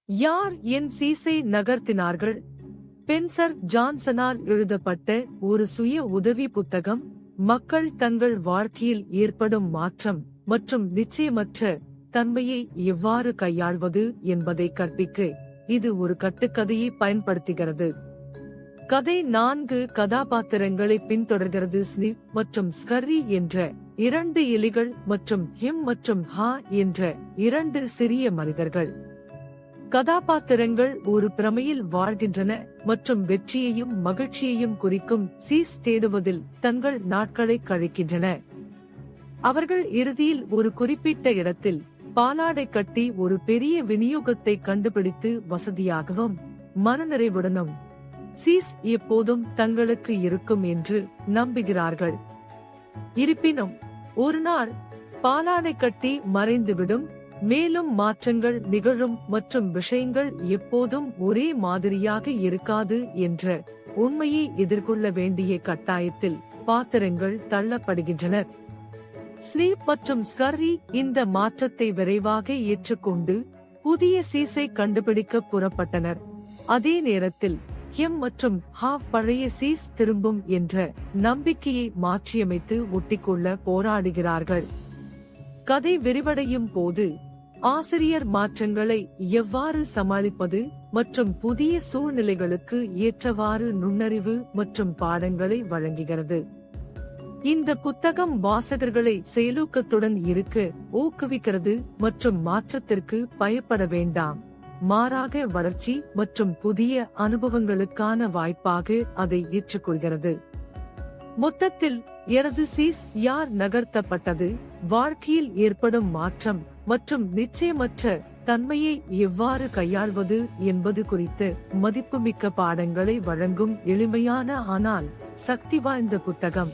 யார் என் சீசை நகர்த்தினார்கள்? ஸ்பென்சர் ஜான்சனால் எழுதப்பட்ட ஒரு சுய உதவி புத்தகம், மக்கள் தங்கள் வாழ்க்கையில் ஏற்படும் மாற்றம் மற்றும் நிச்சயமற்ற தன்மையை எவ்வாறு கையாள்வது என்பதை கற்பிக்க இது ஒரு கட்டுக்கதையை பயன்படுத்துகிறது. கதை 4 கதாபாத்திரங்களை பின்தொடர்கிறது. ஸ்னிப் மற்றும் ஸ்கர்ரி என்ற 2 எலிகள் மற்றும் ஹிம் மற்றும் ஹா என்ற 2 சிறிய மனிதர்கள். கதாபாத்திரங்கள் ஒரு பிரமையில் வாழ்கின்றன மற்றும் வெற்றியையும் மகிழ்ச்சியையும் குறிக்கும் சீஸ் தேடுவதில் தங்கள் நாட்களை கழிக்கின்றன. அவர்கள் இறுதியில் ஒரு குறிப்பிட்ட இடத்தில் பாலாடை கட்டி ஒரு பெரிய விநியோகத்தை கண்டுபிடித்து வசதியாகவும் மனநிறைவுடனும் சீஸ் எப்போதும் தங்களுக்கு இருக்கும் என்று நம்புகிறார்கள். இருப்பினும் ஒரு நாள் பாலாடை கட்டி மறைந்துவிடும், மேலும் மாற்றங்கள் நிகழும் மற்றும் விஷயங்கள் எப்போதும் ஒரே மாதிரியாக இருக்காது என்ற உண்மையை எதிர்கொள்ள வேண்டிய கட்டாயத்தில் பாத்திரங்கள் தள்ளப்படுகின்றனர். ஸ்னீப் மற்றும் ஸ்கர்ரி இந்த மாற்றத்தை விரைவாக ஏற்றுக்கொண்டு புதிய சீஸை கண்டுபிடிக்க புறப்பட்டனர். அதே நேரத்தில் ஹிம் மற்றும் ஹாவ் பழைய சீஸ் திரும்பும் என்ற நம்பிக்கையை மாற்றியமைத்து ஒட்டிக்கொள்ள போராடுகிறார்கள். கதை விரிவடையும் போது ஆசிரியர் மாற்றங்களை எவ்வாறு சமாளிப்பது மற்றும் புதிய சூழ்நிலைகளுக்கு ஏற்றவாறு நுண்ணறிவு மற்றும் பாடங்களை வழங்குகிறது. இந்த புத்தகம் வாசகர்களை செயலூக்கத்துடன் இருக்க ஊக்குவிக்கிறது மற்றும் மாற்றத்திற்கு பயப்பட வேண்டாம், மாறாக வளர்ச்சி மற்றும் புதிய அனுபவங்களுக்கான வாய்ப்பாக அதை ஏற்றுக்கொள்கிறது. மொத்தத்தில் எனது சீஸ் யார் நகர்த்தப்பட்டது, வாழ்க்கையில் ஏற்படும் மாற்றம் மற்றும் நிச்சயமற்ற தன்மையை எவ்வாறு கையாள்வது என்பது குறித்து மதிப்புமிக்க பாடங்களை வழங்கும் எளிமையான ஆனால் சக்தி வாய்ந்த புத்தகம்.